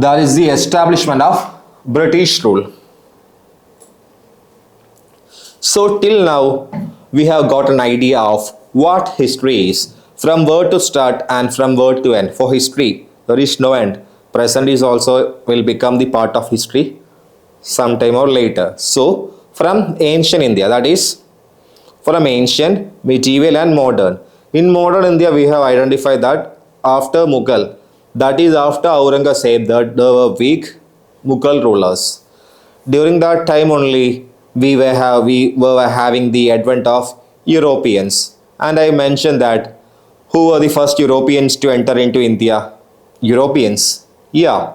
That is the establishment of British rule. So till now we have got an idea of what history is, from where to start and from where to end. For history there is no end. Present is also will become the part of history sometime or later. So from ancient India, that is from ancient, medieval and modern. In modern India we have identified that after Mughal, that is after Aurangzeb, that there were weak Mughal rulers. During that time only we were having the advent of Europeans, and I mentioned that who were the first Europeans to enter into India? Europeans, yeah,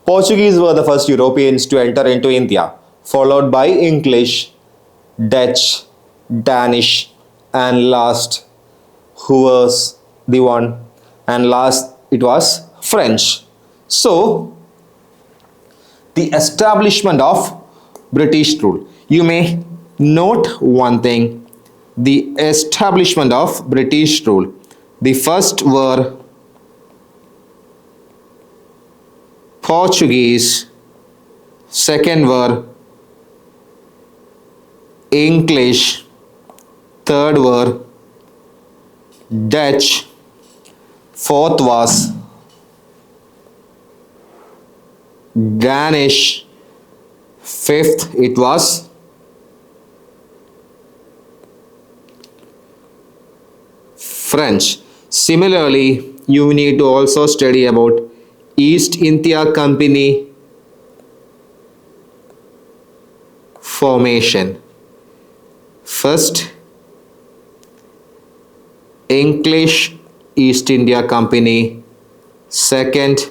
Portuguese were the first Europeans to enter into India, followed by English, Dutch, Danish, and last, who was the one? And last it was French. So the establishment of British rule. You may note one thing: the establishment of British rule. The first were Portuguese, second were English, third were Dutch, fourth was Danish, fifth it was French. Similarly, you need to also study about East India Company formation. First, English East India Company, second,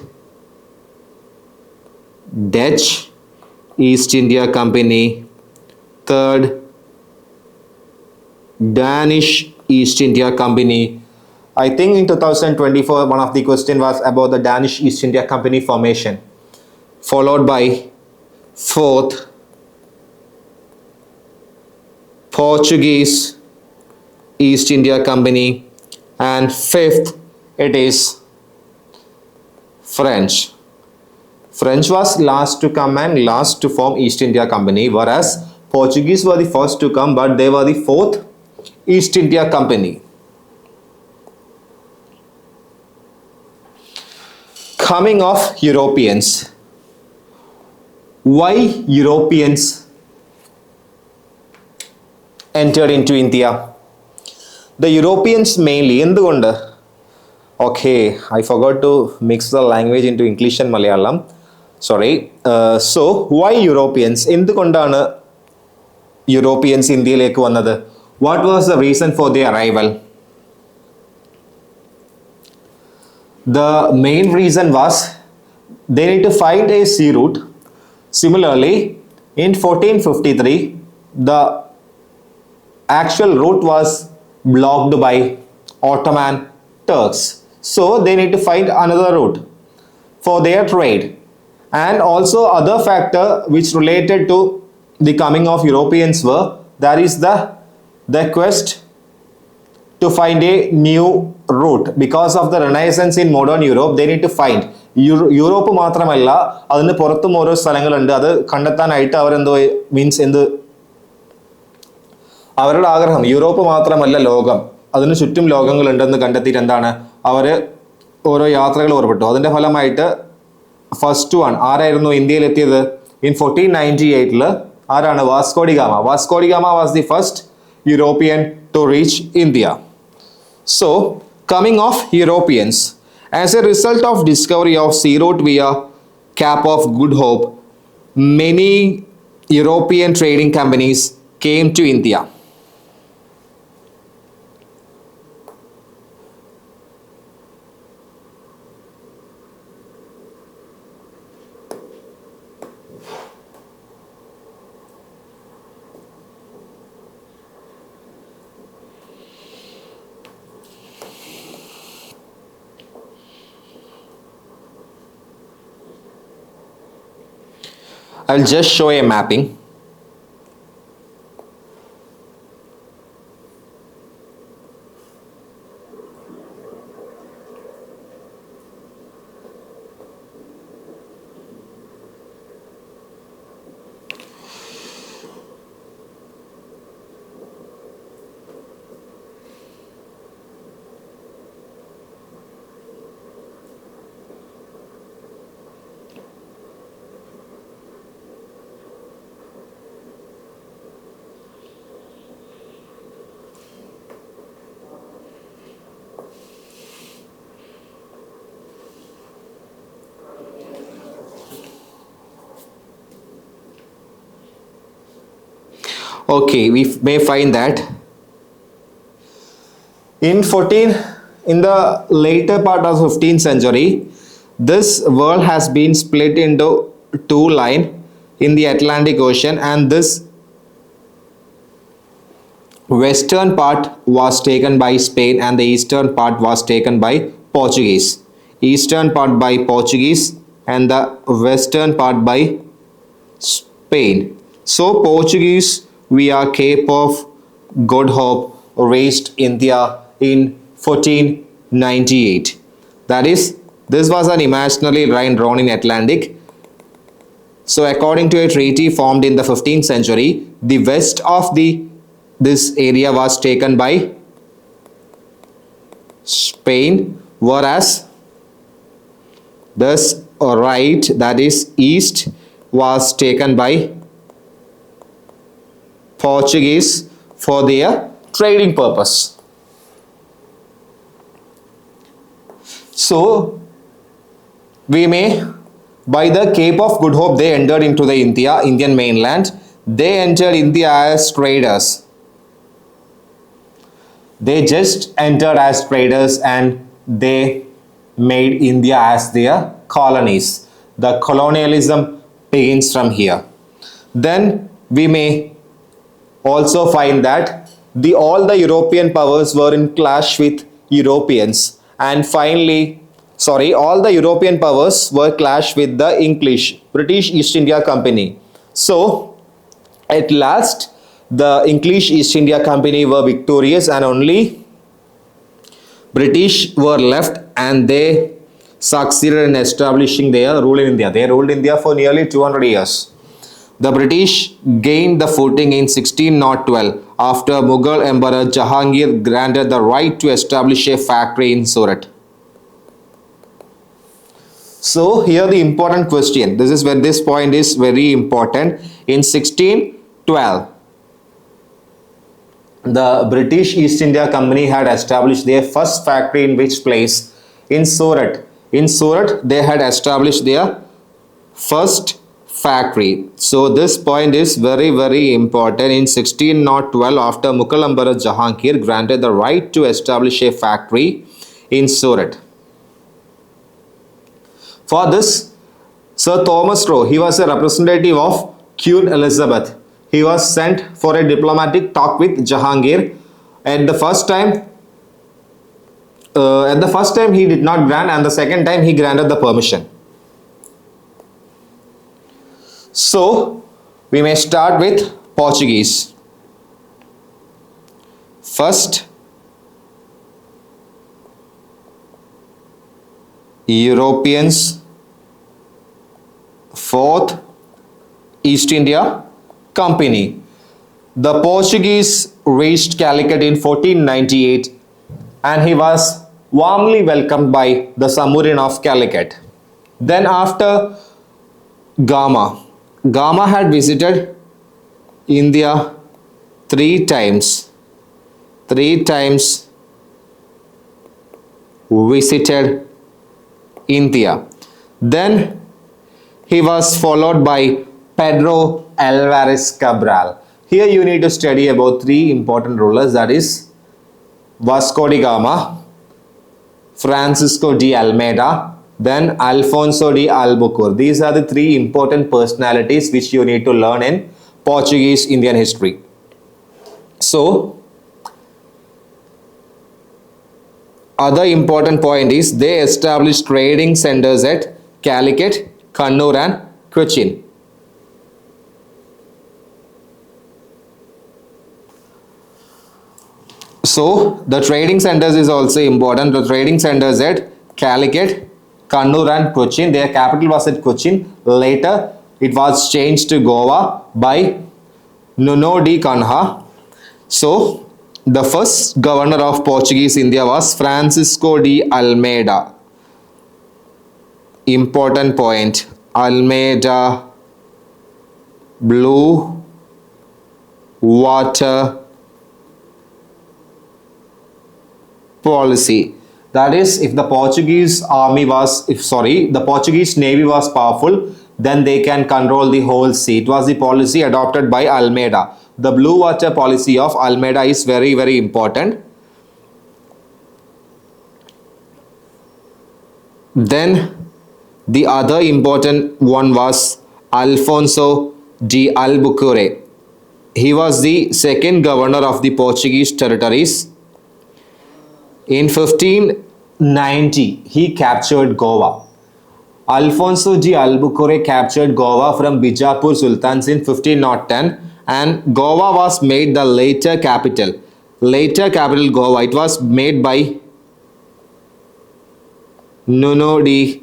Dutch East India Company, third, Danish East India Company. I think in 2024 one of the question was about the Danish East India Company formation, followed by fourth, Portuguese East India Company, and fifth it is French. French was last to come and last to form East India Company, whereas Portuguese were the first to come, but they were the fourth East India Company. Coming of Europeans. Why Europeans entered into India? The Europeans mainly എന്തുകൊണ്ട്? Okay, I forgot to mix the language into English and Malayalam. Sorry. So why Europeans? എന്തുകൊണ്ടാണ് Europeans ഇന്ത്യയിലേക്ക് വന്നത്? What was the reason for their arrival? The main reason was they need to find a sea route. Similarly, in 1453, the actual route was blocked by Ottoman Turks. So they need to find another route for their trade. And also other factor which related to the coming of Europeans were, that is the quest to find a new route. Because of the Renaissance in modern Europe, they need to find Europe മാത്രമല്ല, അതിന് പുറത്തും ഓരോ സ്ഥലങ്ങളുണ്ട്. അത് കണ്ടെത്താനായിട്ട് അവരെന്തോ means എന്ത് അവരുടെ ആഗ്രഹം യൂറോപ്പ് മാത്രമല്ല ലോകം, അതിന് ചുറ്റും ലോകങ്ങളുണ്ടെന്ന് കണ്ടെത്തിയിട്ട് എന്താണ് അവർ ഓരോ യാത്രകൾ പുറപ്പെട്ടു. അതിൻ്റെ ഫലമായിട്ട് ഫസ്റ്റ് വൺ ആരായിരുന്നു ഇന്ത്യയിലെത്തിയത്? ഇൻ 1498 ആരാണ്? Vasco D gamma. Vasco D gamma was the first European to reach India. So, coming of Europeans. As a result of discovery of sea route via Cape of Good Hope, many European trading companies came to India. I'll just show a mapping. Okay, we may find that in in the later part of 15th century, this world has been split into two lines in the Atlantic Ocean, and this western part was taken by Spain and the eastern part was taken by Portuguese. Eastern part by Portuguese and the western part by Spain. So Portuguese via Cape of Good Hope reached India in 1498. That is, this was an imaginary line drawn in Atlantic. So according to a treaty formed in the 15th century, the west of this area was taken by Spain, whereas this right, that is east, was taken by Portuguese for their trading purpose. So we may, by the Cape of Good Hope, they entered into the Indian mainland. They entered India as traders. They just entered as traders and they made India as their colonies. The colonialism begins from here. Then we may also find that all the European powers were in clash with Europeans, and finally, all the European powers were clashed with the British East India Company. So at last the English East India Company were victorious and only British were left, and they succeeded in establishing their rule in India. They ruled India for nearly 200 years. The British gained the footing in 1612 after Mughal Emperor Jahangir granted the right to establish a factory in Surat. So here the important question, this is where this point is very important. In 1612, the British East India Company had established their first factory in which place? In Surat. In Surat, they had established their first factory. So this point is very, very important. In 1612, after Mughal Emperor Jahangir granted the right to establish a factory in Surat. For this, Sir Thomas Roe, he was a representative of Queen Elizabeth. He was sent for a diplomatic talk with Jahangir. At the first time he did not grant, and the second time he granted the permission. So we may start with Portuguese. First, Europeans. Fourth, East India Company. The Portuguese reached Calicut in 1498 and he was warmly welcomed by the Samurin of Calicut. Then after Gama had visited India three times visited India. Then he was followed by Pedro Alvarez Cabral. Here you need to study about three important rulers, that is Vasco da Gama, Francisco de Almeida, then Alfonso de Albuquerque. These are the three important personalities which you need to learn in Portuguese Indian history. So, other important point is they established trading centers at Calicut, Kannur and Cochin. So the trading centers is also important. The trading centers at Calicut, Kannur and Cochin. Their capital was at Cochin. Later it was changed to Goa by Nuno de Canha. So the first governor of Portuguese India was Francisco de Almeida. Important point. Almeida, blue water policy. That is, if the Portuguese the Portuguese navy was powerful, then they can control the whole sea. It was the policy adopted by Almeida. the blue water policy of Almeida is very, very important. Then the other important one was Alfonso de Albuquerque. He was the second governor of the Portuguese territories. In 1590, he captured Goa. Alfonso de Albuquerque captured Goa from Bijapur Sultans in 1510, and Goa was made the later capital. Later capital Goa, it was made by Nuno de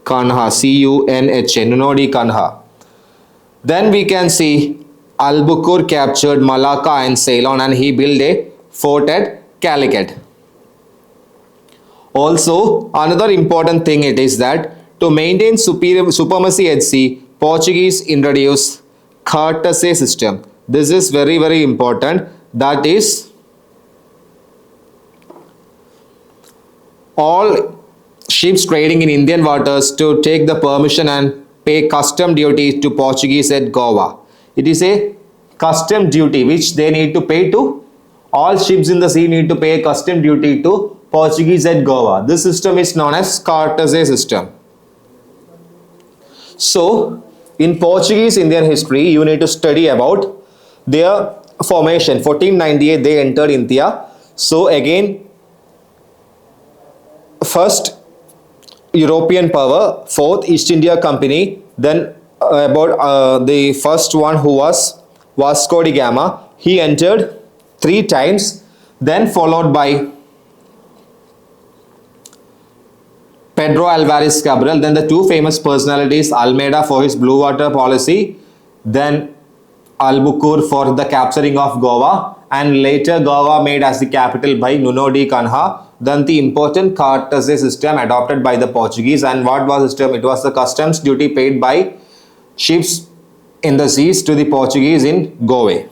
Cunha, C-U-N-H-A, Nuno de Cunha. Then we can see Albuquerque captured Malacca and Ceylon, and he built a fort at Calicut. Also, another important thing it is that to maintain supremacy at sea, Portuguese introduced courtesy system. This is very, very important. That is, all ships trading in Indian waters to take the permission and pay custom duty to Portuguese at Goa. It is a custom duty which they need to pay to all ships in the sea, need to pay a custom duty to Portuguese at Goa. This system is known as courtesy system. So, in Portuguese Indian history, you need to study about their formation. 1498, they entered India. So, again, first European power, fourth East India Company, then about the first one who was Vasco da Gama. He entered 3 times, then followed by Pedro Alvarez Cabral, then the 2 famous personalities, Almeida for his blue water policy, then Albuquerque for the capturing of Goa, and later Goa made as the capital by Nuno de Cunha. Then the important courtesy system adopted by the Portuguese. And what was the system? It was the customs duty paid by ships in the seas to the Portuguese in Goa.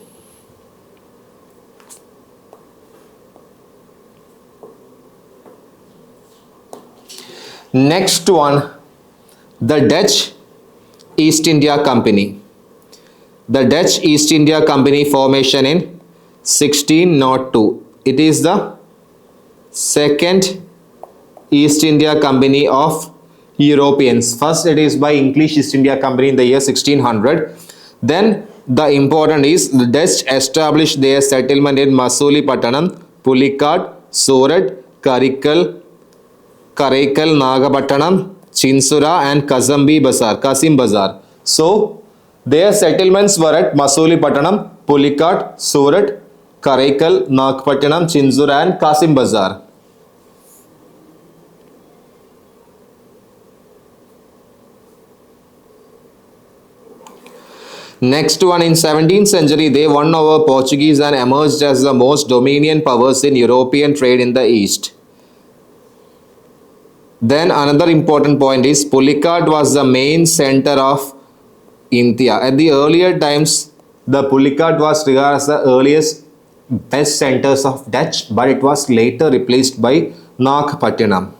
Next one, the Dutch East India Company. The Dutch East India Company formation in 1602. It is the second East India Company of Europeans. First it is by English East India Company in the year 1600. Then the important is the Dutch established their settlement in Masulipatanam, Pulikkad, Surat, Karaikal, Nagapattanam, Chinsura and Kasim Bazar. So their settlements were at Masulipatanam, Pulikkad, Surat, Karaikal, Nagapattanam, Chinsura and Kasim Bazar. Next one, in 17th century, they won over Portuguese and emerged as the most dominant powers in European trade in the East. Then another important point is Pulikkad was the main center of India. At the earlier times, the Pulikkad was regarded as the earliest best centers of Dutch, but it was later replaced by Nagapattinam.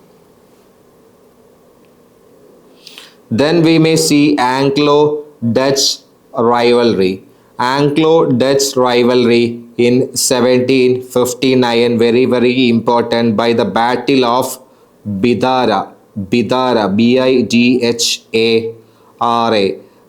Then we may see Anglo-Dutch rivalry. Anglo-Dutch rivalry in 1759, very, very important, by the Battle of Bidara, B-I-D-H-A-R-A.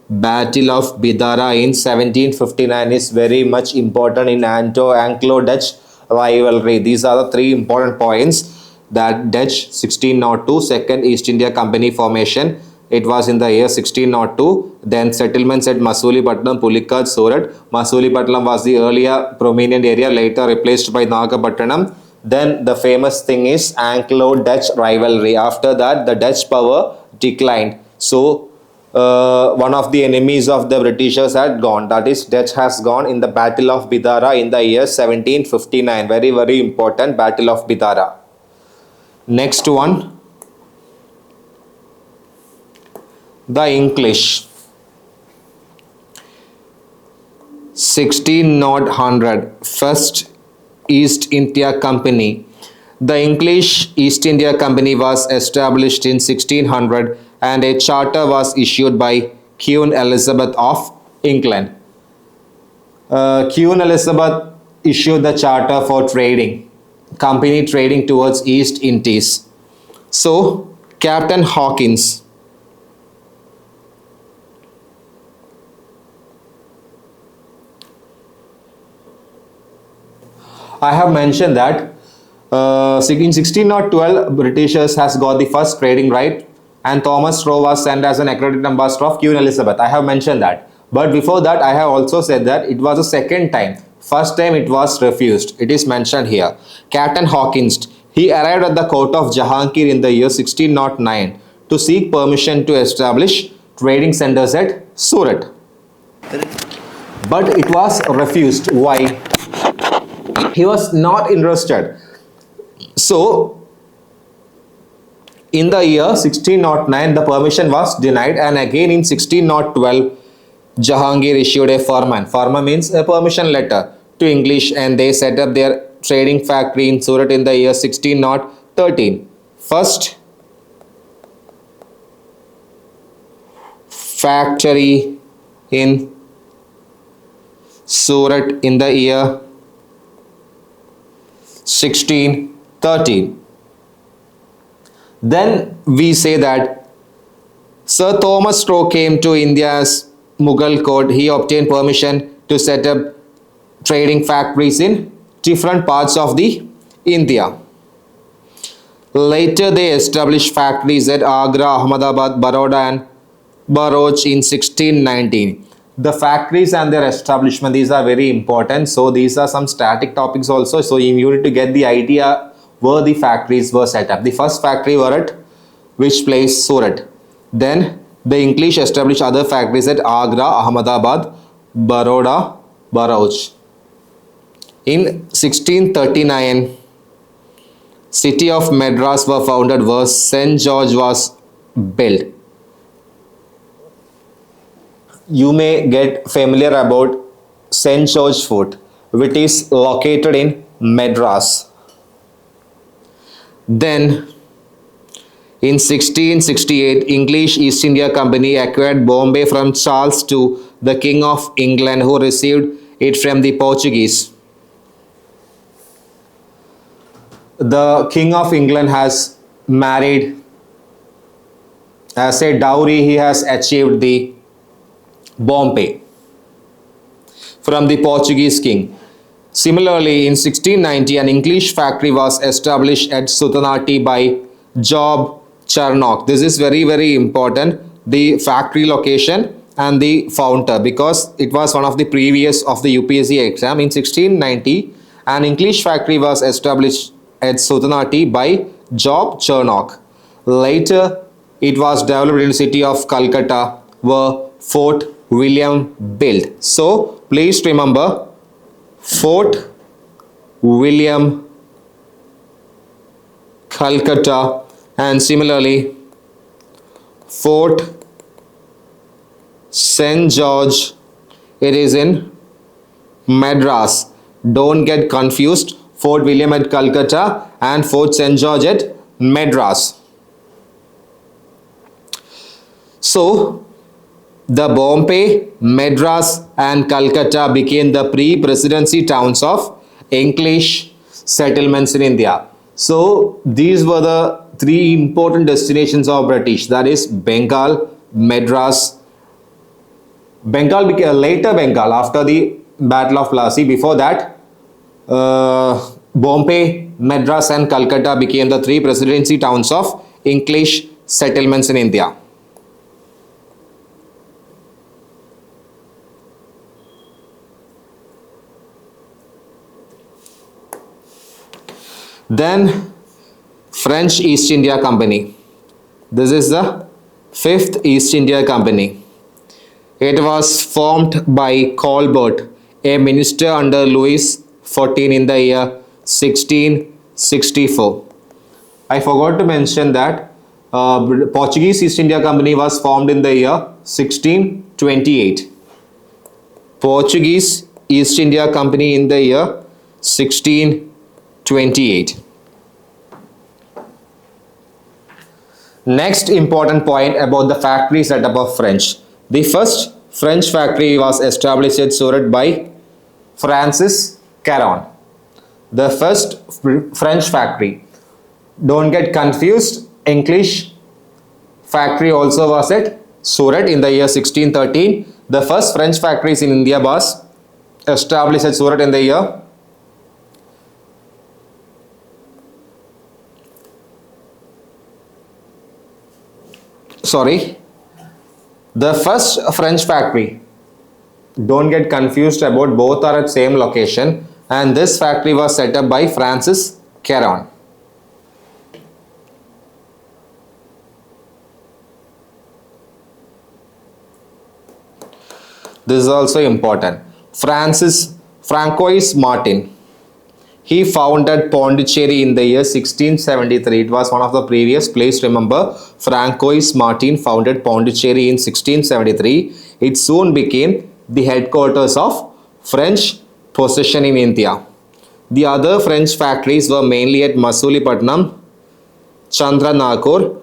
Battle of Bidara in 1759 is very much important in Anglo-Dutch rivalry. These are the 3 important points. That Dutch 1602, second East India Company formation. It was in the year 1602. Then settlements at Masulipatanam, Pulikkad, Surat. Masulipatanam was the earlier prominent area, later replaced by Nagapattinam. Then the famous thing is Anglo-Dutch rivalry. After that, the Dutch power declined. So, one of the enemies of the Britishers had gone. That is, Dutch has gone in the Battle of Bidara in the year 1759. Very, very important Battle of Bidara. Next one, the English. 1600, first East India Company. The English East India Company was established in 1600 and a charter was issued by Queen Elizabeth of England. Queen Elizabeth issued the charter for trading, company trading towards East Indies. So, Captain Hawkins. I have mentioned that in 1612, Britishers has got the first trading right, and Thomas Roe was sent as an accredited ambassador of Queen Elizabeth. I have mentioned that. But before that, I have also said that it was the second time. First time it was refused. It is mentioned here. Captain Hawkins, he arrived at the court of Jahangir in the year 1609 to seek permission to establish trading centers at Surat. But it was refused. Why? He was not interested. So, in the year 1609, the permission was denied, and again in 1612, Jahangir issued a farman. Farman means a permission letter to English, and they set up their trading factory in Surat in the year 1613. First factory in Surat in the year 1613. Then we say that Sir Thomas Roe came to India's Mughal court. He obtained permission to set up trading factories in different parts of the India. Later they established factories at Agra, Ahmedabad, Baroda and Bharuch in 1619. The factories and their establishment, these are very important. So these are some static topics also. So you need to get the idea where the factories were set up. The first factory were at which place? Surat. Then the English established other factories at Agra, Ahmedabad, Baroda, Bharuch. In 1639, city of Madras were founded where St. George was built. You may get familiar about St. George Fort, which is located in Madras. Then in 1668, English East India Company acquired Bombay from Charles II, the King of England, who received it from the Portuguese. The King of England has married, as a dowry, he has achieved the Bombay from the Portuguese king. Similarly, in 1690, an English factory was established at Sutanati by Job Charnock. This is very, very important, the factory location and the founder, because it was one of the previous of the UPSC exam. In 1690, an English factory was established at Sutanati by Job Charnock. Later, it was developed in the city of Calcutta, where Fort William built. So, please remember Fort William, Calcutta, and similarly Fort St. George, it is in Madras. Don't get confused. Fort William at Calcutta and Fort St. George at Madras. So, the Bombay, Madras and Calcutta became the pre-presidency towns of English settlements in India. So, these were the three important destinations of British, that is Bengal, Madras. Bengal became later Bengal after the Battle of Plassey. Before that, Bombay, Madras and Calcutta became the three presidency towns of English settlements in India. Then French East India Company. This is the fifth East India Company. It was formed by Colbert, a minister under Louis XIV in the year 1664. I forgot to mention that Portuguese East India Company was formed in the year 1628. Portuguese East India Company in the year 1628. Next important point about the factory setup of French. The first French factory was established at Surat by Francis Caron. The first French factory. Don't get confused. English factory also was at Surat in the year 1613. The first French factories in India was established at Surat in the year the first French factory. Don't get confused about, both are at same location, and this factory was set up by Francis Caron. This is also important. Francois Martin. He founded Pondicherry in the year 1673. It was one of the previous place. Remember, Francois Martin founded Pondicherry in 1673. It soon became the headquarters of French possession in India. The other French factories were mainly at Masulipatanam, Chandranagpur,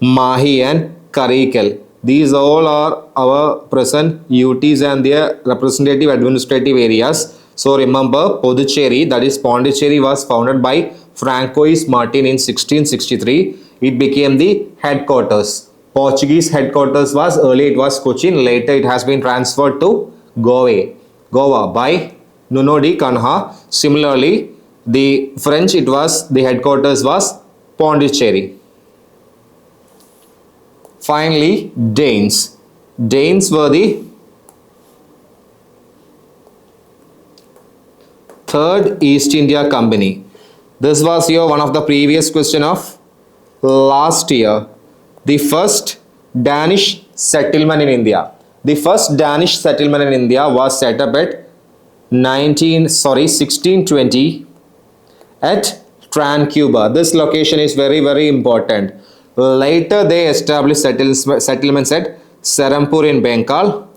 Mahi and Karikal. These all are our present UTs and their representative administrative areas. So remember, Puducherry, that is Pondicherry, was founded by Francois Martin in 1663. It became the headquarters. Portuguese headquarters was, earlier it was Cochin, later it has been transferred to Goa by Nuno de Canha. Similarly, the French, the headquarters was Pondicherry. Finally, Danes. Danes were the Third East India Company. This was your one of the previous question of last year. The first Danish settlement in India. The first Danish settlement in India was set up at 1620 at Tranquebar. This location is very, very important. Later they established settlements at Serampur in Bengal,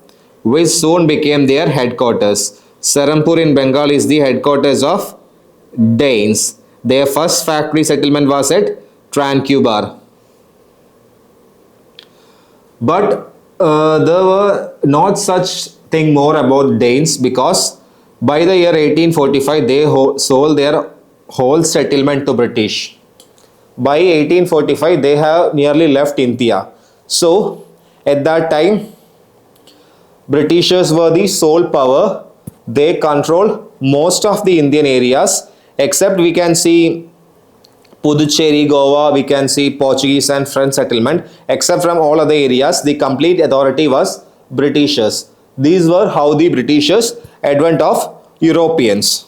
which soon became their headquarters. Serampur in Bengal is the headquarters of Danes. Their first factory settlement was at Tranquebar. But there were not such thing more about Danes, because by the year 1845 they sold their whole settlement to British. By 1845 they have nearly left India. So at that time Britishers were the sole power. They control most of the Indian areas, except we can see Puducherry, Goa, we can see Portuguese and French settlement. Except from all other areas, the complete authority was Britishers. These were how the Britishers advent of Europeans.